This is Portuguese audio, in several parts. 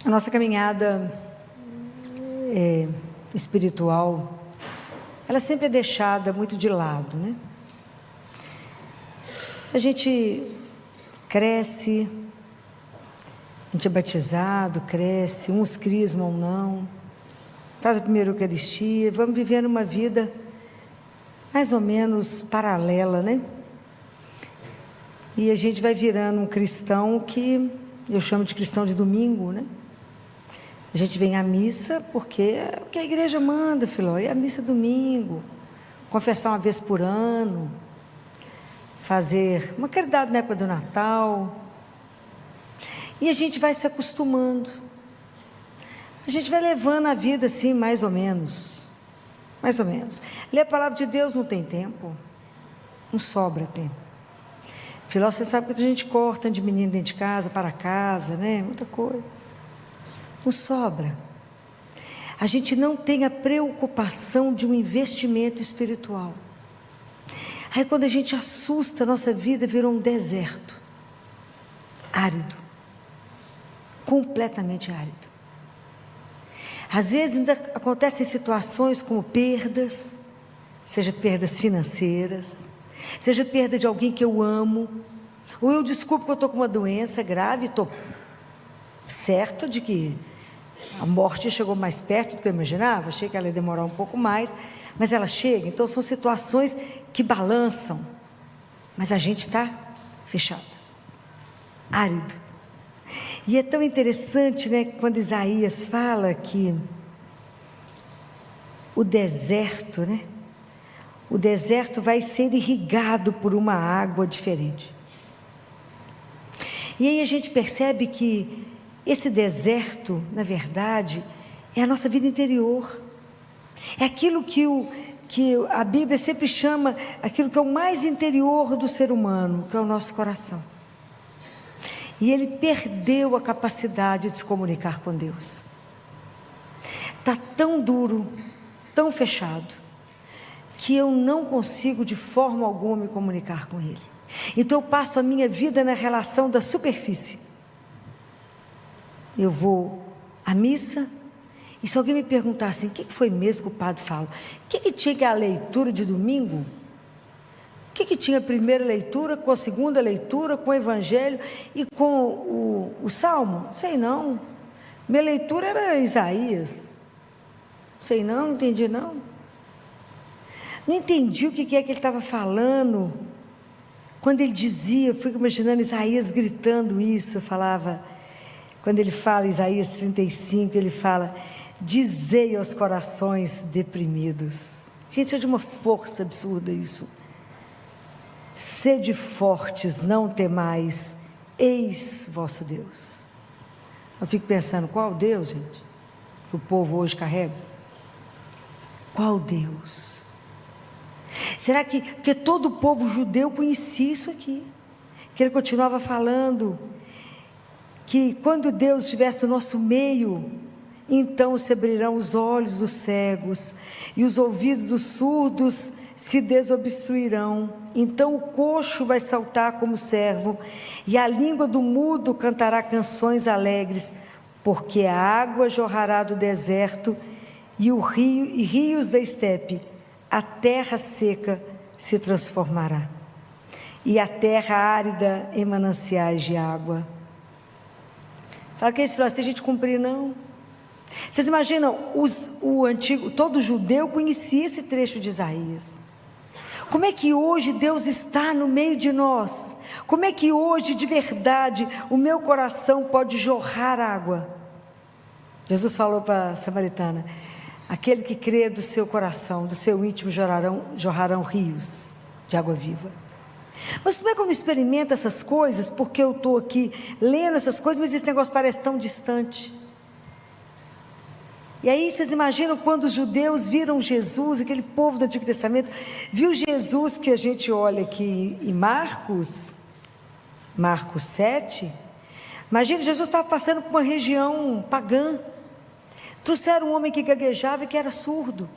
A nossa caminhada espiritual, ela sempre é deixada muito de lado, né? A gente cresce, a gente é batizado, cresce, uns crismam ou não, faz a primeira Eucaristia, vamos vivendo uma vida mais ou menos paralela, né? E a gente vai virando um cristão que eu chamo de cristão de domingo, né? A gente vem à missa porque é o que a igreja manda, filho, é a missa domingo, confessar uma vez por ano, fazer uma caridade na época do Natal, e a gente vai se acostumando, a gente vai levando a vida assim, mais ou menos, ler a palavra de Deus não tem tempo, não sobra tempo. Filó, você sabe que a gente corta de menino dentro de casa, para casa, né, muita coisa, não sobra. A gente não tem a preocupação de um investimento espiritual. Aí quando a gente assusta, a nossa vida virou um deserto, árido, completamente árido. Às vezes ainda acontecem situações como perdas, seja perdas financeiras, seja perda de alguém que eu amo, ou eu descubro que eu estou com uma doença grave, estou certo de que a morte chegou mais perto do que eu imaginava, achei que ela ia demorar um pouco mais, mas ela chega. Então são situações que balançam, mas a gente está fechado, árido. E é tão interessante, né, quando Isaías fala que o deserto, né, o deserto vai ser irrigado por uma água diferente. E aí a gente percebe que esse deserto, na verdade, é a nossa vida interior, é aquilo que a Bíblia sempre chama, aquilo que é o mais interior do ser humano, que é o nosso coração. E ele perdeu a capacidade de se comunicar com Deus, está tão duro, tão fechado, que eu não consigo de forma alguma me comunicar com Ele. Então eu passo a minha vida na relação da superfície. Eu vou à missa, e se alguém me perguntar assim, o que foi mesmo que o padre fala? O que tinha que a leitura de domingo? O que tinha a primeira leitura, com a segunda leitura, com o evangelho e com o salmo? Sei não. Minha leitura era Isaías. Sei não entendi não. Não entendi o que é que ele estava falando. Quando ele dizia, eu fico imaginando Isaías gritando isso, eu falava, quando ele fala, Isaías 35, ele fala, dizei aos corações deprimidos. Gente, isso é de uma força absurda isso. Sede fortes, não temais, eis vosso Deus. Eu fico pensando, qual Deus, gente, que o povo hoje carrega? Qual Deus? Será que, porque todo o povo judeu conhecia isso aqui, que ele continuava falando, que quando Deus estivesse no nosso meio, então se abrirão os olhos dos cegos, e os ouvidos dos surdos se desobstruirão, então o coxo vai saltar como servo, e a língua do mudo cantará canções alegres, porque a água jorrará do deserto, e rios da estepe, a terra seca se transformará, e a terra árida em mananciais de água. Fala que eles falaram, tem gente cumprir, não. Vocês imaginam, o antigo, todo judeu conhecia esse trecho de Isaías. Como é que hoje Deus está no meio de nós? Como é que hoje, de verdade, o meu coração pode jorrar água? Jesus falou para a samaritana, aquele que crê do seu coração, do seu íntimo jorrarão rios de água viva. Mas como é que eu não experimento essas coisas? Porque eu estou aqui lendo essas coisas, mas esse negócio parece tão distante. E aí vocês imaginam quando os judeus viram Jesus, aquele povo do Antigo Testamento, viu Jesus que a gente olha aqui em Marcos 7, imagina, Jesus estava passando por uma região pagã, trouxeram um homem que gaguejava e que era surdo,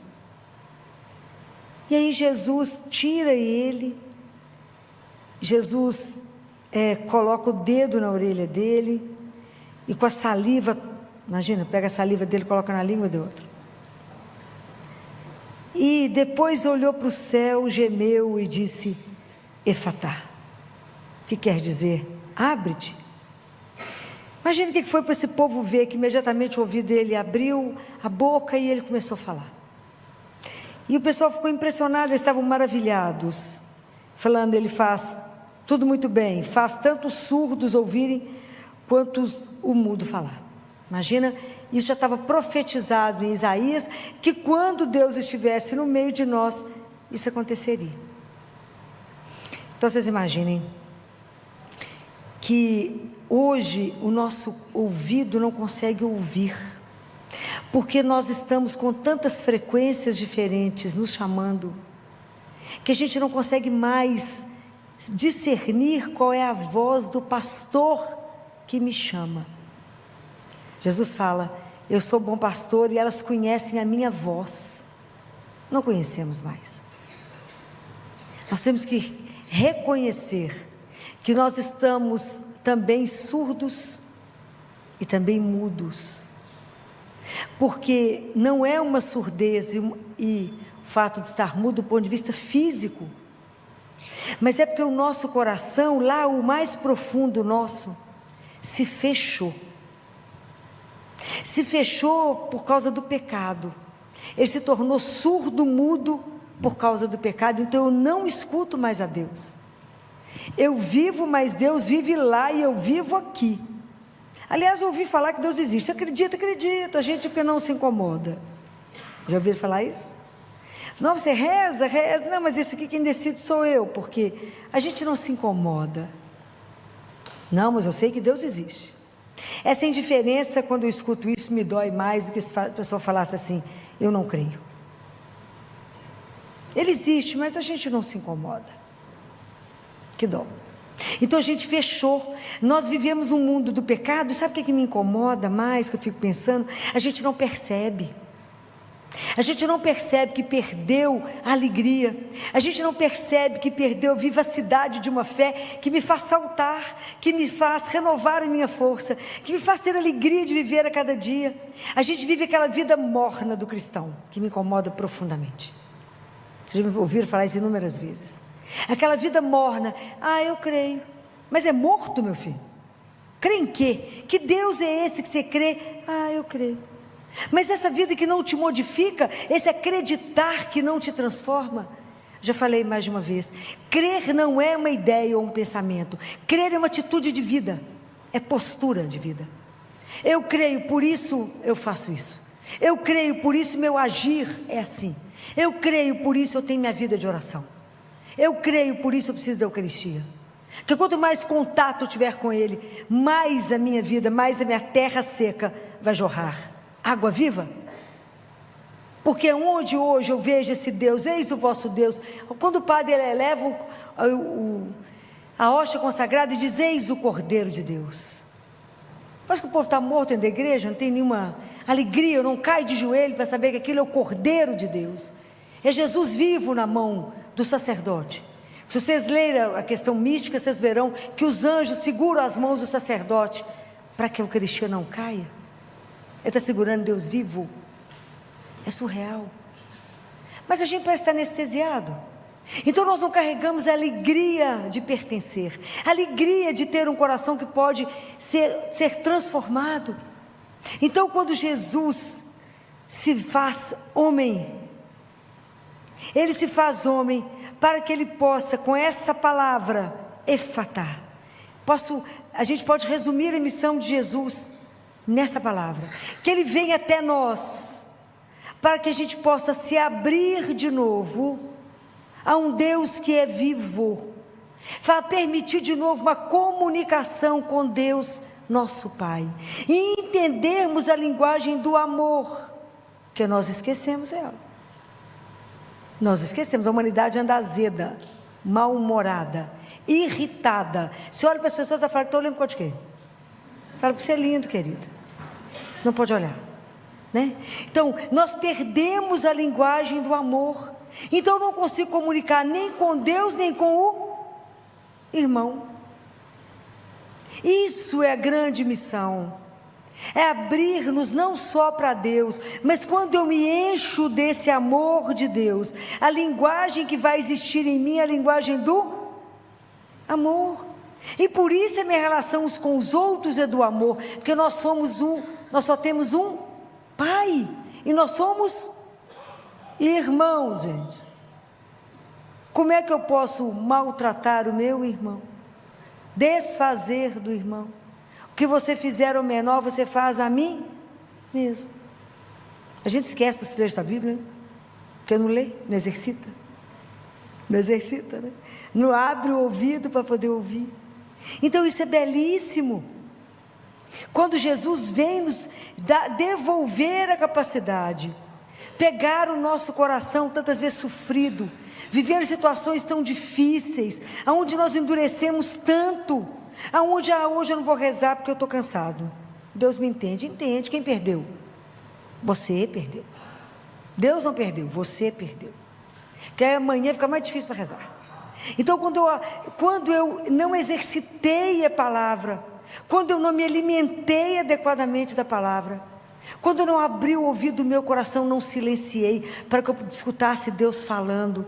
e aí Jesus tira ele, Jesus coloca o dedo na orelha dele, e com a saliva Imagina, pega a saliva dele e coloca na língua do outro. E depois olhou para o céu, gemeu e disse: Efatá, que quer dizer, abre-te. Imagina o que foi para esse povo ver, que imediatamente o ouvido dele abriu a boca e ele começou a falar. E o pessoal ficou impressionado, eles estavam maravilhados, falando: ele faz tudo muito bem, faz tanto os surdos ouvirem, quanto o mudo falar. Imagina, isso já estava profetizado em Isaías, que quando Deus estivesse no meio de nós, isso aconteceria. Então vocês imaginem, que hoje o nosso ouvido não consegue ouvir, porque nós estamos com tantas frequências diferentes nos chamando, que a gente não consegue mais discernir qual é a voz do pastor que me chama. Jesus fala: eu sou bom pastor e elas conhecem a minha voz. Não conhecemos mais. Nós temos que reconhecer que nós estamos também surdos e também mudos, porque não é uma surdez e o fato de estar mudo do ponto de vista físico, mas é porque o nosso coração, lá o mais profundo nosso, se fechou por causa do pecado. Ele se tornou surdo, mudo por causa do pecado. Então eu não escuto mais a Deus. Eu vivo, mas Deus vive lá e eu vivo aqui. Aliás, eu ouvi falar que Deus existe. Acredita, a gente porque não se incomoda. Já ouviram falar isso? Não, você reza, não, mas isso aqui quem decide sou eu, porque a gente não se incomoda. Não, mas eu sei que Deus existe. Essa indiferença, quando eu escuto isso, me dói mais do que se a pessoa falasse assim: eu não creio. Ele existe, mas a gente não se incomoda. Que dó. Então a gente fechou. Nós vivemos um mundo do pecado. Sabe o que me incomoda mais, que eu fico pensando? A gente não percebe. A gente não percebe que perdeu a alegria. A gente não percebe que perdeu a vivacidade de uma fé que me faz saltar, que me faz renovar a minha força, que me faz ter alegria de viver a cada dia. A gente vive aquela vida morna do cristão, que me incomoda profundamente. Vocês já me ouviram falar isso inúmeras vezes. Aquela vida morna: eu creio. Mas é morto, meu filho. Crê em quê? Que Deus é esse que você crê? Eu creio. Mas essa vida que não te modifica, esse acreditar que não te transforma. Já falei mais de uma vez, crer não é uma ideia ou um pensamento. Crer é uma atitude de vida, é postura de vida. Eu creio, por isso eu faço isso. Eu creio, por isso meu agir é assim. Eu creio, por isso eu tenho minha vida de oração. Eu creio, por isso eu preciso da Eucaristia. Porque quanto mais contato eu tiver com Ele, mais a minha vida, mais a minha terra seca vai jorrar água viva. Porque onde hoje eu vejo esse Deus, eis o vosso Deus, quando o Padre eleva a hóstia consagrada e diz: eis o Cordeiro de Deus. Parece que o povo está morto dentro da igreja, não tem nenhuma alegria, eu não caio de joelho para saber que aquilo é o Cordeiro de Deus. É Jesus vivo na mão do sacerdote. Se vocês lerem a questão mística, vocês verão que os anjos seguram as mãos do sacerdote para que a Eucaristia não caia. Ele está segurando Deus vivo. É surreal. Mas a gente parece estar anestesiado. Então nós não carregamos a alegria de pertencer, a alegria de ter um coração que pode ser transformado. Então quando Jesus se faz homem, Ele se faz homem para que Ele possa, com essa palavra, efatá. A gente pode resumir a missão de Jesus nessa palavra, que Ele vem até nós, para que a gente possa se abrir de novo a um Deus que é vivo, para permitir de novo uma comunicação com Deus, nosso Pai, e entendermos a linguagem do amor, que nós esquecemos ela. Nós esquecemos, a humanidade anda azeda, mal-humorada, irritada. Você olha para as pessoas e fala: estou olhando por quê? Fala que você é lindo, querido. Não pode olhar, né? Então, nós perdemos a linguagem do amor. Então, eu não consigo comunicar nem com Deus, nem com o irmão. Isso é a grande missão. é abrir-nos não só para Deus, mas quando eu me encho desse amor de Deus, a linguagem que vai existir em mim é a linguagem do amor. E por isso a minha relação uns com os outros é do amor, porque nós só temos um Pai, e nós somos irmãos, gente. Como é que eu posso maltratar o meu irmão? Desfazer do irmão? O que você fizer ao menor, você faz a mim mesmo. A gente esquece os trechos da Bíblia, né? Porque não lê, não exercita. Não exercita, né? Não abre o ouvido para poder ouvir. Então isso é belíssimo. Quando Jesus vem nos devolver a capacidade, pegar o nosso coração tantas vezes sofrido, viver situações tão difíceis, aonde nós endurecemos tanto, aonde hoje eu não vou rezar porque eu estou cansado. Deus me entende, quem perdeu? Você perdeu. Deus não perdeu, você perdeu. Porque aí amanhã fica mais difícil para rezar. Então quando eu não exercitei a palavra, quando eu não me alimentei adequadamente da palavra, quando eu não abri o ouvido do meu coração, não silenciei, para que eu escutasse Deus falando,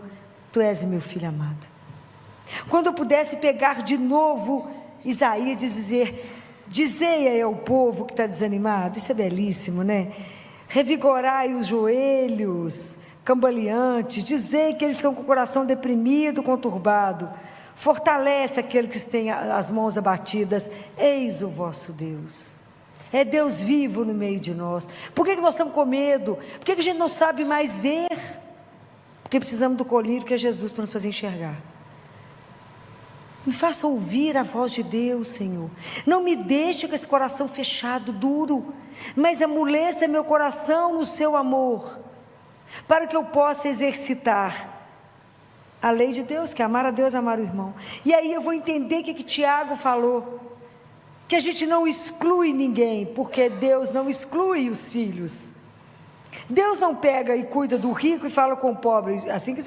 tu és meu filho amado. Quando eu pudesse pegar de novo Isaías e dizer, dizei aí ao povo que está desanimado, isso é belíssimo, né? Revigorai os joelhos cambaleantes, dizei que eles estão com o coração deprimido, conturbado, fortalece aqueles que têm as mãos abatidas, eis o vosso Deus. É Deus vivo no meio de nós. Por que nós estamos com medo? Por que a gente não sabe mais ver? Porque precisamos do colírio que é Jesus para nos fazer enxergar. Me faça ouvir a voz de Deus, Senhor. Não me deixe com esse coração fechado, duro, mas amoleça meu coração no seu amor, para que eu possa exercitar a lei de Deus, que é amar a Deus, amar o irmão. E aí eu vou entender o que Tiago falou, que a gente não exclui ninguém, porque Deus não exclui os filhos. Deus não pega e cuida do rico e fala com o pobre, assim que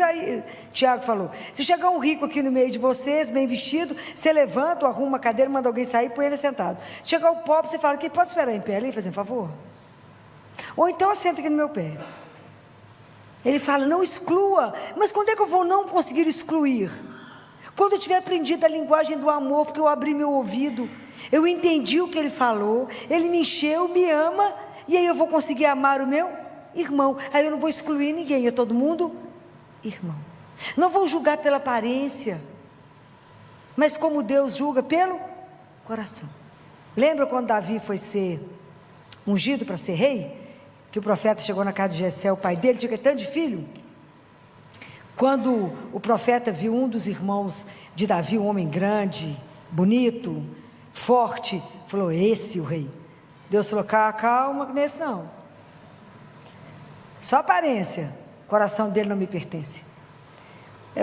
Tiago falou. Se chegar um rico aqui no meio de vocês, bem vestido, você levanta, arruma uma cadeira, manda alguém sair, põe ele sentado. Se chegar o pobre, você fala, que pode esperar em pé ali, fazendo favor? Ou então senta aqui no meu pé. Ele fala, não exclua. Mas quando é que eu vou não conseguir excluir? Quando eu tiver aprendido a linguagem do amor, porque eu abri meu ouvido, eu entendi o que ele falou, ele me encheu, me ama, e aí eu vou conseguir amar o meu irmão. Aí eu não vou excluir ninguém, é todo mundo irmão. Não vou julgar pela aparência, mas como Deus julga pelo coração. Lembra quando Davi foi ser ungido para ser rei? Que o profeta chegou na casa de Jessé, o pai dele tinha tanto de filho. Quando o profeta viu um dos irmãos de Davi, um homem grande, bonito, forte, falou, esse é o rei. Deus falou, calma, nesse não. Só aparência, o coração dele não me pertence.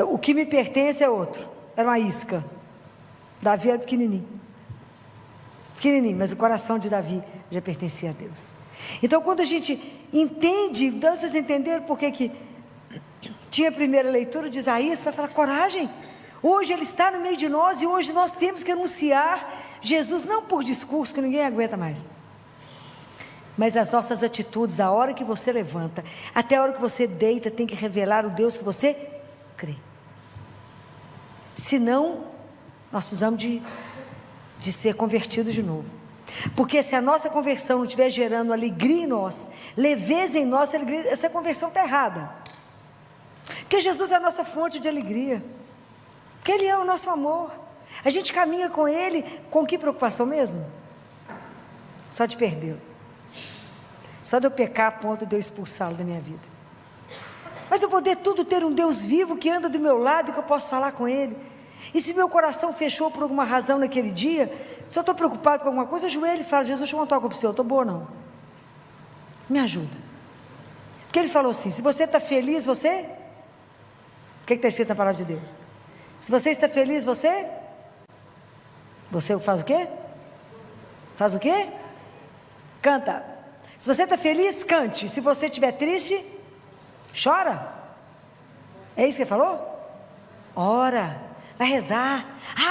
O que me pertence é outro, era uma isca. Davi era pequenininho, mas o coração de Davi já pertencia a Deus. Então quando a gente entende, vocês entenderam por que tinha a primeira leitura de Isaías, para falar, coragem, hoje Ele está no meio de nós, e hoje nós temos que anunciar Jesus, não por discurso, que ninguém aguenta mais, mas as nossas atitudes, a hora que você levanta, até a hora que você deita, tem que revelar o Deus que você crê. Senão, nós precisamos de ser convertidos de novo. Porque se a nossa conversão não estiver gerando alegria em nós, leveza em nós, essa conversão está errada. Porque Jesus é a nossa fonte de alegria, porque Ele é o nosso amor. A gente caminha com Ele, com que preocupação mesmo? Só de perdê-lo, só de eu pecar a ponto de eu expulsá-lo da minha vida. Mas eu poder tudo ter um Deus vivo que anda do meu lado e que eu posso falar com Ele. E se meu coração fechou por alguma razão naquele dia, se eu estou preocupado com alguma coisa, ajoelho e falo, Jesus, deixa eu contar algo para o Senhor, eu estou boa não, me ajuda. Porque Ele falou assim, se você está feliz, você, o que está escrito na palavra de Deus? Se você está feliz, você faz o quê? Faz o quê? Canta. Se você está feliz, cante. Se você estiver triste, chora. É isso que Ele falou? Ora. vai rezar,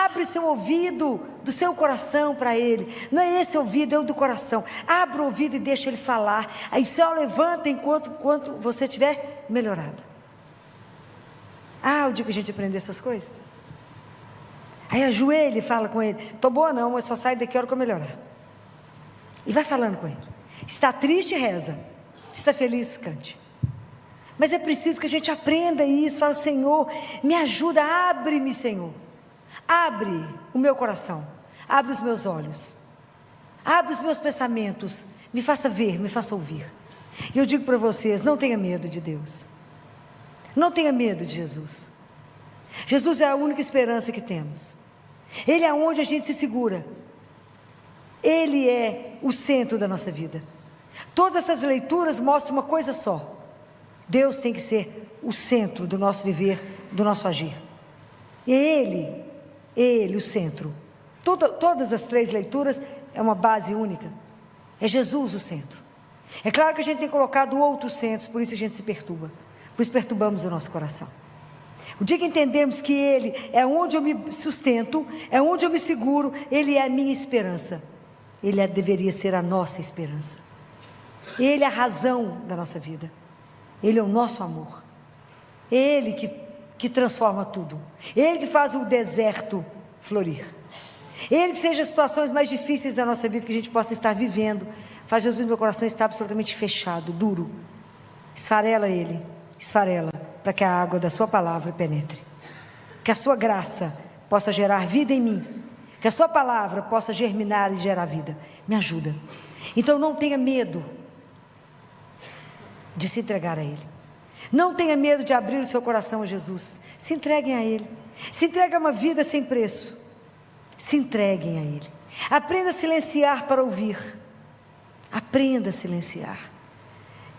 abre seu ouvido do seu coração para Ele, não é esse ouvido, é o do coração, abre o ouvido e deixa Ele falar, aí só levanta enquanto você estiver melhorado. O dia que a gente aprender essas coisas, aí ajoelha e fala com Ele, estou boa não, mas só sai daqui a hora que eu melhorar, e vai falando com Ele. Está triste, reza. Está feliz, cante. Mas é preciso que a gente aprenda isso. Fala, Senhor, me ajuda, abre-me, Senhor, abre o meu coração, abre os meus olhos, abre os meus pensamentos, me faça ver, me faça ouvir. E eu digo para vocês, não tenha medo de Deus, não tenha medo de Jesus. Jesus é a única esperança que temos, Ele é onde a gente se segura, Ele é o centro da nossa vida. Todas essas leituras mostram uma coisa só: Deus tem que ser o centro do nosso viver, do nosso agir. E Ele o centro. Todas as 3 leituras é uma base única. É Jesus o centro. É claro que a gente tem colocado outros centros, por isso a gente se perturba. Por isso perturbamos o nosso coração. O dia que entendemos que Ele é onde eu me sustento, é onde eu me seguro, Ele é a minha esperança. Ele deveria ser a nossa esperança. Ele é a razão da nossa vida. Ele é o nosso amor. Ele que transforma tudo. Ele que faz o deserto florir. Ele que seja as situações mais difíceis da nossa vida que a gente possa estar vivendo, faz Jesus no meu coração estar absolutamente fechado, duro. Esfarela Ele, esfarela, para que a água da sua palavra penetre. Que a sua graça possa gerar vida em mim. Que a sua palavra possa germinar e gerar vida. Me ajuda. Então não tenha medo de se entregar a Ele. Não tenha medo de abrir o seu coração a Jesus. Se entreguem a Ele. Se entregue a uma vida sem preço. Se entreguem a Ele. Aprenda a silenciar para ouvir. Aprenda a silenciar.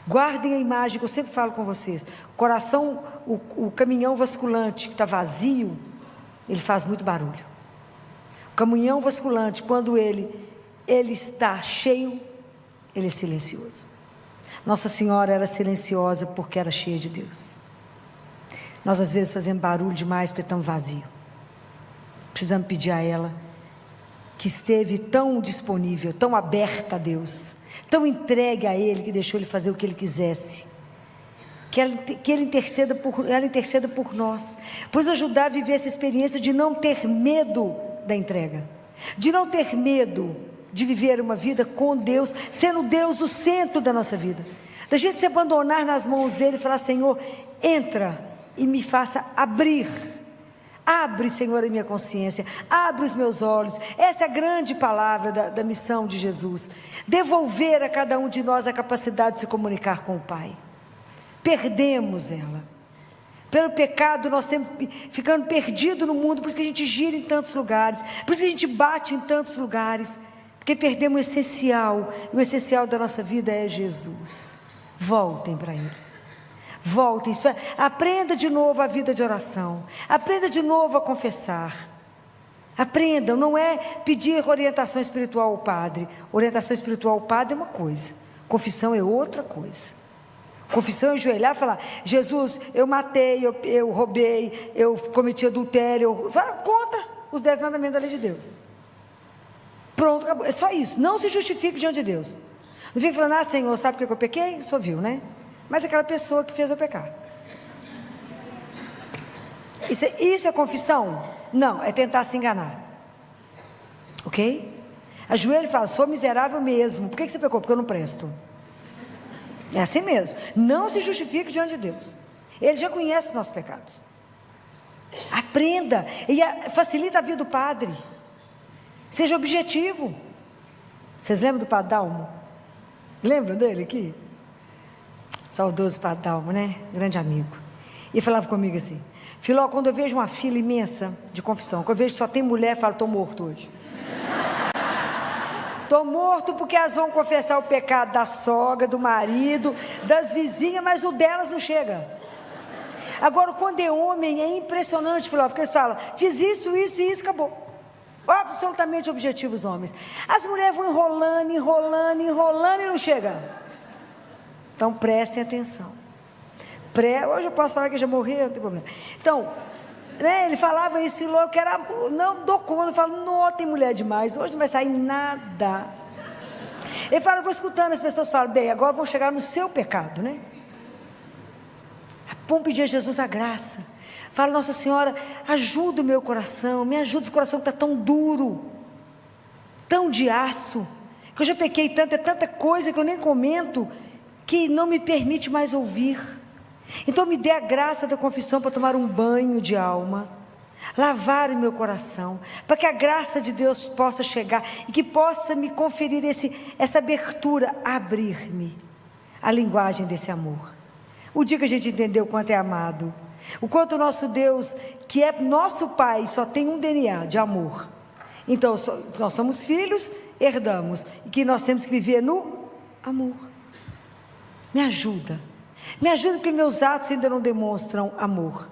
Guardem a imagem que eu sempre falo com vocês. O coração, o caminhão vasculante que está vazio, ele faz muito barulho. O caminhão vasculante, quando ele está cheio, ele é silencioso. Nossa Senhora era silenciosa porque era cheia de Deus. Nós às vezes fazemos barulho demais porque estamos vazios. Precisamos pedir a ela, que esteve tão disponível, tão aberta a Deus, tão entregue a Ele, que deixou Ele fazer o que Ele quisesse, que ela interceda por nós, pois ajudar a viver essa experiência de não ter medo da entrega, de não ter medo de viver uma vida com Deus, sendo Deus o centro da nossa vida, da gente se abandonar nas mãos dEle e falar: Senhor, entra e me faça abrir. Abre, Senhor, a minha consciência, abre os meus olhos. Essa é a grande palavra da missão de Jesus: devolver a cada um de nós a capacidade de se comunicar com o Pai. Perdemos ela pelo pecado, nós temos ficando perdido no mundo. Por isso que a gente gira em tantos lugares, por isso que a gente bate em tantos lugares, porque perdemos o essencial. E o essencial da nossa vida é Jesus. Voltem para Ele. Voltem, aprenda de novo a vida de oração, aprenda de novo a confessar. Aprendam, não é pedir orientação espiritual ao padre. Orientação espiritual ao padre é uma coisa, confissão é outra coisa. Confissão é ajoelhar e falar: Jesus, eu matei, eu roubei, eu cometi adultério. Conta os 10 mandamentos da lei de Deus. Pronto, acabou. É só isso. Não se justifique diante de Deus. Não fique falando: Senhor, sabe por que eu pequei? O Senhor viu, né? Mas aquela pessoa que fez eu pecar. Isso é confissão? Não, é tentar se enganar. Ok? Ajoelha e fala: sou miserável mesmo. Por que você pecou? Porque eu não presto. É assim mesmo. Não se justifique diante de Deus. Ele já conhece os nossos pecados. Aprenda. E facilita a vida do padre. Seja objetivo. Vocês lembram do Padre Dalmo? Lembram dele aqui? Saudoso Padre Dalmo, né? Grande amigo. E falava comigo assim: Filó, quando eu vejo uma fila imensa de confissão, quando eu vejo que só tem mulher, eu falo: estou morto hoje. Estou morto porque elas vão confessar o pecado da sogra, do marido, das vizinhas, mas o delas não chega. Agora, quando é homem, é impressionante, Filó, porque eles falam: fiz isso, isso e isso, acabou. Absolutamente objetivo os homens. As mulheres vão enrolando e não chega. Então prestem atenção. Hoje eu posso falar que já morreu, não tem problema. Então, né? Ele falava isso, falou que era, não dou conta. Eu falo, não, tem mulher demais, hoje não vai sair nada. Ele fala, eu vou escutando, as pessoas falam, bem, agora vou chegar no seu pecado, né? Vamos pedir a Jesus a graça. Fala, Nossa Senhora, ajuda o meu coração, me ajuda, esse coração que está tão duro, tão de aço, que eu já pequei tanto, é tanta coisa que eu nem comento, que não me permite mais ouvir. Então me dê a graça da confissão para tomar um banho de alma, lavar o meu coração, para que a graça de Deus possa chegar e que possa me conferir essa abertura, abrir-me à linguagem desse amor. O dia que a gente entendeu o quanto é amado, o quanto o nosso Deus, que é nosso Pai, só tem um DNA de amor. Então nós somos filhos, herdamos, e que nós temos que viver no amor. Me ajuda porque meus atos ainda não demonstram amor.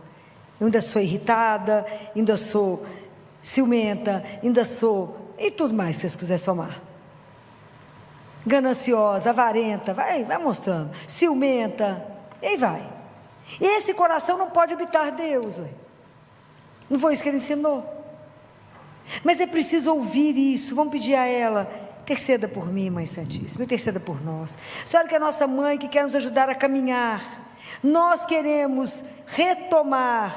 Eu ainda sou irritada, ainda sou ciumenta, ainda sou, e tudo mais que vocês quiserem somar. Gananciosa, avarenta, vai mostrando, ciumenta, e aí vai. E esse coração não pode habitar Deus, ué. Não foi isso que ele ensinou. Mas é preciso ouvir isso. Vamos pedir a ela, interceda por mim, Mãe Santíssima, interceda por nós. Senhora, que é a nossa mãe, que quer nos ajudar a caminhar. Nós queremos retomar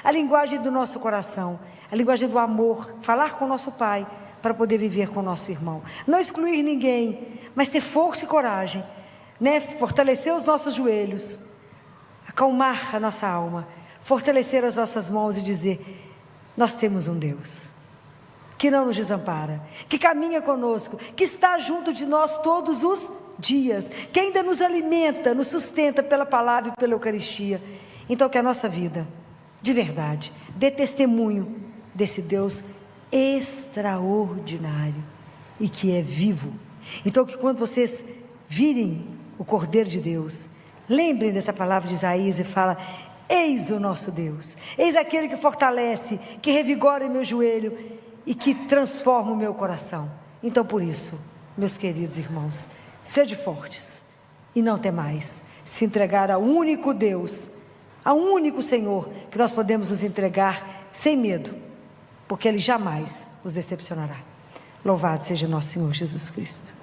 a linguagem do nosso coração, a linguagem do amor, falar com o nosso Pai, para poder viver com o nosso irmão. Não excluir ninguém, mas ter força e coragem, né? Fortalecer os nossos joelhos, acalmar a nossa alma, fortalecer as nossas mãos e dizer, nós temos um Deus que não nos desampara, que caminha conosco, que está junto de nós todos os dias, que ainda nos alimenta, nos sustenta pela palavra e pela Eucaristia. Então que a nossa vida, de verdade, dê testemunho desse Deus extraordinário e que é vivo. Então que quando vocês virem o Cordeiro de Deus, lembrem dessa palavra de Isaías e fala, eis o nosso Deus, eis aquele que fortalece, que revigora o meu joelho e que transforma o meu coração. Então por isso, meus queridos irmãos, sede fortes e não temais, se entregar ao único Deus, ao único Senhor, que nós podemos nos entregar sem medo, porque Ele jamais nos decepcionará. Louvado seja nosso Senhor Jesus Cristo.